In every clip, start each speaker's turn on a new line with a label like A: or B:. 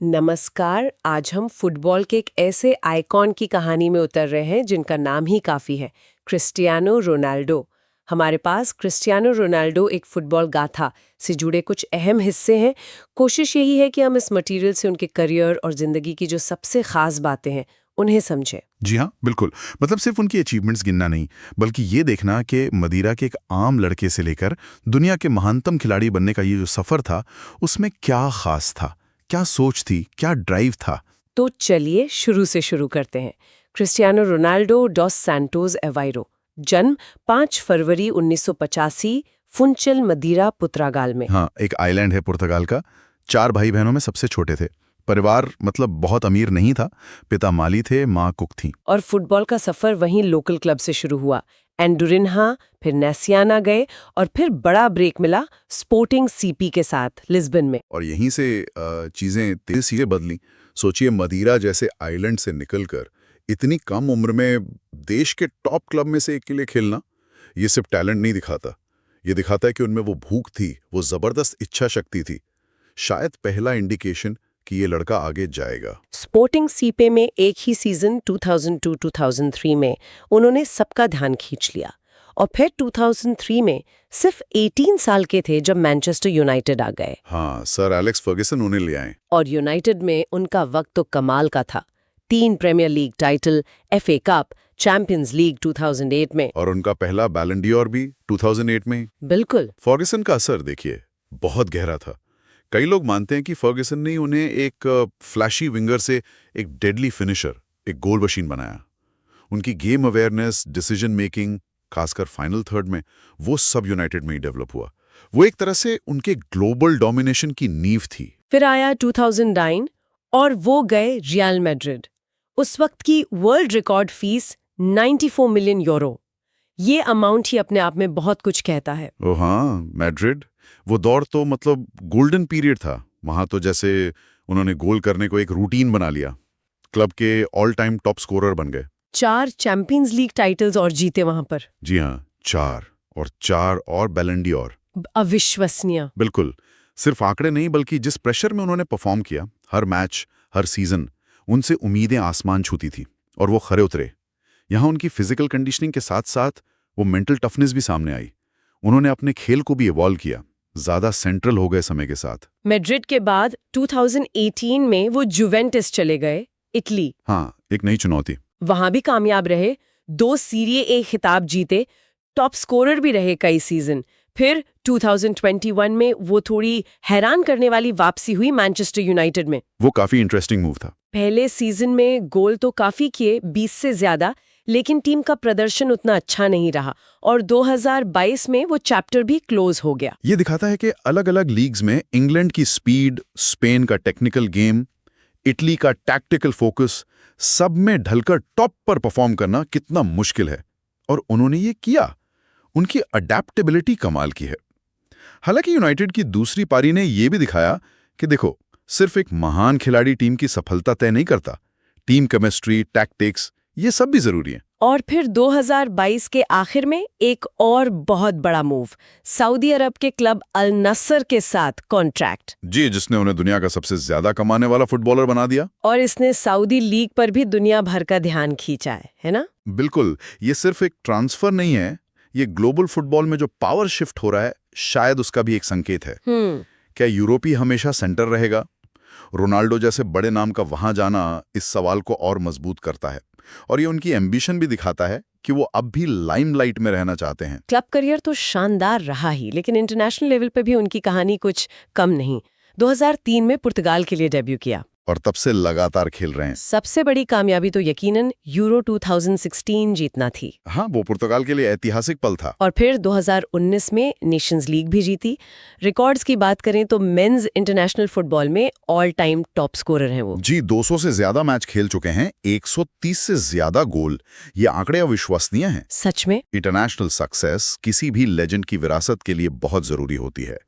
A: नमस्कार। आज हम फुटबॉल के एक ऐसे आइकॉन की कहानी में उतर रहे हैं जिनका नाम ही काफी है, क्रिस्टियानो रोनाल्डो। हमारे पास क्रिस्टियानो रोनाल्डो एक फुटबॉल गाथा से जुड़े कुछ अहम हिस्से हैं। कोशिश यही है कि हम इस मटेरियल से उनके करियर और जिंदगी की जो सबसे खास बातें हैं उन्हें समझें।
B: जी हाँ, बिल्कुल। मतलब सिर्फ उनकी अचीवमेंट्स गिनना नहीं, बल्कि ये देखना कि मदिरा के एक आम लड़के से लेकर दुनिया के महानतम खिलाड़ी बनने का ये जो सफर था, उसमें क्या खास था, क्या सोच थी, क्या ड्राइव था।
A: तो चलिए शुरू से शुरू करते हैं। क्रिस्टियानो रोनाल्डो डॉस सैंटोस एवाइरो, जन्म 5 फरवरी 1985, फुनचल मदीरा पुर्तगाल में।
B: हाँ, एक आइलैंड है पुर्तगाल का। 4 भाई बहनों में सबसे छोटे थे। परिवार मतलब बहुत अमीर नहीं था। पिता माली थे, माँ कुक थी।
A: और फुटबॉल का सफर वहीं लोकल क्लब से शुरू हुआ। एंडुरिन्हा, फिर नेसियाना गए और फिर बड़ा ब्रेक मिला स्पोर्टिंग सीपी के साथ लिस्बन में।
B: और यहीं से चीजें तेजी से बदली। सोचिए, मदीरा जैसे आइलैंड से निकलकर इतनी कम उम्र में देश के टॉप क्लब में से एक के लिए खेलना, ये सिर्फ टैलेंट नहीं दिखाता, ये दिखाता है कि उनमें वो भूख थी, वो जबरदस्त इच्छा शक्ति थी। शायद पहला इंडिकेशन कि ये लड़का आगे जाएगा।
A: स्पोर्टिंग सीपे में एक ही सीजन 2002-2003 में उन्होंने सबका ध्यान खींच लिया। और फिर 2003 में सिर्फ 18 साल के थे जब मैनचेस्टर यूनाइटेड आ गए।
B: हाँ, सर एलेक्स फर्ग्यूसन उन्हें ले आए।
A: और यूनाइटेड में उनका वक्त तो कमाल का था। 3 premier league title, FA cup, champions league 2008 में।
B: और उनका पहला बैलन डी'ओर भी 2008 में।
A: बिल्कुल।
B: फर्ग्यूसन का असर देखिए, बहुत गहरा था। कई लोग मानते हैं कि फर्ग्यूसन ने उन्हें एक फ्लैशी विंगर से एक डेडली फिनिशर, एक गोल मशीन बनाया। उनकी गेम अवेयरनेस, डिसीजन मेकिंग, खासकर फाइनल थर्ड में, वो सब यूनाइटेड में ही डेवलप हुआ। वो एक तरह से उनके ग्लोबल डोमिनेशन की नींव थी।
A: फिर आया 2009 और वो गए रियल मैड्रिड। उस वक्त की world record fees 94 million euro. ये अमाउंट ही अपने आप में बहुत कुछ कहता है।
B: ओ हाँ, मैड्रिड, वो दौर तो मतलब गोल्डन पीरियड था। वहां तो जैसे उन्होंने गोल करने को एक रूटीन बना लिया। क्लब के ऑल टाइम टॉप स्कोरर बन गए।
A: 4 चैंपियंस लीग टाइटल्स और जीते वहां पर।
B: जी हाँ, 4 और बैलन डी'ओर।
A: अविश्वसनीय।
B: बिल्कुल। सिर्फ आंकड़े नहीं, बल्कि जिस प्रेशर में उन्होंने परफॉर्म किया, हर मैच, हर सीजन, उनसे उम्मीदें आसमान छूती थी और वो खरे उतरे। यहाँ उनकी फिजिकल कंडीशनिंग के साथ साथ वो मेंटल टफनेस भी सामने आई। उन्होंने अपने खेल को भी इवॉल्व किया, ज्यादा सेंट्रल हो गए समय के साथ।
A: मैड्रिड के बाद 2018 में वो जुवेंटस चले गए, इटली।
B: हाँ, एक नई चुनौती।
A: वहां भी कामयाब रहे, 2 सीरिये ए खिताब जीते, टॉप स्कोरर भी रहे कई सीजन। फिर 2021 में वो थोड़ी हैरान करने वाली वापसी हुई मैनचेस्टर यूनाइटेड में।
B: वो काफी इंटरेस्टिंग मूव था।
A: पहले सीजन में गोल तो काफी किए, 20 से ज्यादा, लेकिन टीम का प्रदर्शन उतना अच्छा नहीं रहा और 2022 में वो चैप्टर भी क्लोज हो गया।
B: ये दिखाता है कि अलग अलग लीग्स में इंग्लैंड की स्पीड, स्पेन का टेक्निकल गेम, इटली का टैक्टिकल फोकस, सब में ढलकर टॉप पर परफॉर्म करना कितना मुश्किल है। और उन्होंने ये किया। उनकी अडेप्टेबिलिटी कमाल की है। हालांकि यूनाइटेड की दूसरी पारी ने यह भी दिखाया कि देखो, सिर्फ एक महान खिलाड़ी टीम की सफलता तय नहीं करता। टीम केमिस्ट्री, टैक्टिक्स, ये सब भी जरूरी है।
A: और फिर 2022 के आखिर में एक और बहुत बड़ा मूव, सऊदी अरब के क्लब अल नस्र के साथ कॉन्ट्रैक्ट।
B: जी, जिसने उन्हें दुनिया का सबसे ज्यादा कमाने वाला फुटबॉलर बना दिया।
A: और इसने सऊदी लीग पर भी दुनिया भर का ध्यान खींचा है ना?
B: बिल्कुल। ये सिर्फ एक ट्रांसफर नहीं है, ये ग्लोबल फुटबॉल में जो पावर शिफ्ट हो रहा है, शायद उसका भी एक संकेत है। क्या यूरोपी हमेशा सेंटर रहेगा? रोनाल्डो जैसे बड़े नाम का वहां जाना इस सवाल को और मजबूत करता है। और ये उनकी एम्बिशन भी दिखाता है कि वो अब भी लाइमलाइट में रहना चाहते हैं।
A: क्लब करियर तो शानदार रहा ही, लेकिन इंटरनेशनल लेवल पे भी उनकी कहानी कुछ कम नहीं। 2003 में पुर्तगाल के लिए डेब्यू किया
B: और तब से लगातार खेल रहे हैं।
A: सबसे बड़ी कामयाबी तो यकीनन यूरो 2016 जीतना थी।
B: हाँ, वो पुर्तगाल के लिए ऐतिहासिक पल था।
A: और फिर 2019 में नेशंस लीग भी जीती। रिकॉर्ड्स की बात करें तो मेंस इंटरनेशनल फुटबॉल में ऑल टाइम टॉप स्कोरर हैं वो।
B: जी, 200 से ज्यादा मैच खेल चुके हैं, 130 से ज्यादा गोल। ये आंकड़े अविश्वसनीय हैं।
A: सच में।
B: इंटरनेशनल सक्सेस किसी भी लेजेंड की विरासत के लिए बहुत जरूरी होती है।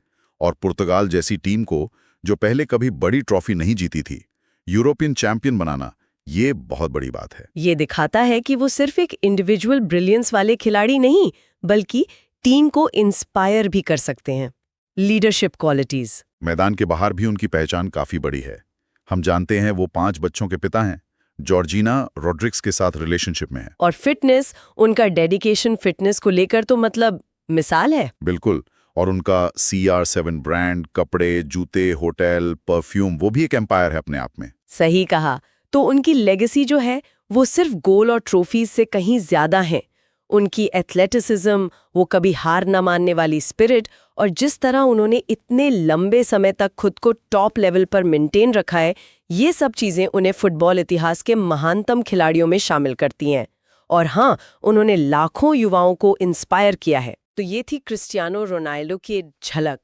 B: और पुर्तगाल जैसी टीम को, जो पहले कभी बड़ी ट्रॉफी नहीं जीती थी, यूरोपियन चैंपियन बनाना, ये बहुत बड़ी बात है।
A: ये दिखाता है कि वो सिर्फ एक इंडिविजुअल ब्रिलियंस वाले खिलाड़ी नहीं, बल्कि टीम को इंस्पायर भी कर सकते हैं। Leadership qualities.
B: मैदान के बाहर भी उनकी पहचान काफी बड़ी है। हम जानते हैं वो 5 बच्चों के पिता हैं। जॉर्जिना रॉड्रिक्स के साथ रिलेशनशिप में है।
A: और फिटनेस, उनका डेडिकेशन फिटनेस को लेकर तो मतलब मिसाल है।
B: बिल्कुल। और उनका CR7 ब्रांड, कपड़े, जूते, होटल, परफ्यूम, वो भी एक एम्पायर है अपने आप में।
A: सही कहा। तो उनकी लेगेसी जो है वो सिर्फ गोल और ट्रॉफीज से कहीं ज्यादा है। उनकी एथलेटिसिज्म, वो कभी हार न मानने वाली स्पिरिट, और जिस तरह उन्होंने इतने लंबे समय तक खुद को टॉप लेवल पर मेंटेन रखा है, ये सब चीजें उन्हें फुटबॉल इतिहास के महानतम खिलाड़ियों में शामिल करती हैं। और हाँ, उन्होंने लाखों युवाओं को इंस्पायर किया है। तो ये थी क्रिस्टियानो रोनाल्डो की एक झलक।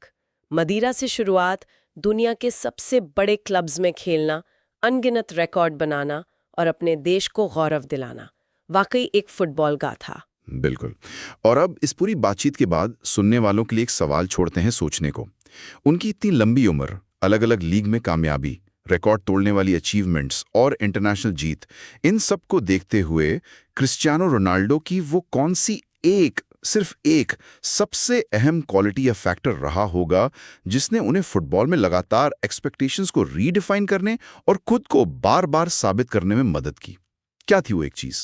A: मदिरा से शुरुआत, दुनिया के सबसे बड़े क्लब्स में खेलना, अनगिनत रिकॉर्ड बनाना और अपने देश को गौरव दिलाना। वाकई एक फुटबॉल गाथा।
B: बिल्कुल। और अब इस पूरी बातचीत के बाद सुनने वालों के लिए एक सवाल छोड़ते हैं सोचने को। उनकी इतनी लंबी उम्र, अलग-अलग लीग में कामयाबी, रिकॉर्ड तोड़ने वाली अचीवमेंट्स और इंटरनेशनल जीत, इन सब को देखते हुए क्रिस्टियानो रोनाल्डो की वो कौन सी सिर्फ एक सबसे अहम क्वालिटी या फैक्टर रहा होगा जिसने उन्हें फुटबॉल में लगातार एक्सपेक्टेशंस को रीडिफाइन करने और खुद को बार-बार साबित करने में मदद की? क्या थी वो एक चीज?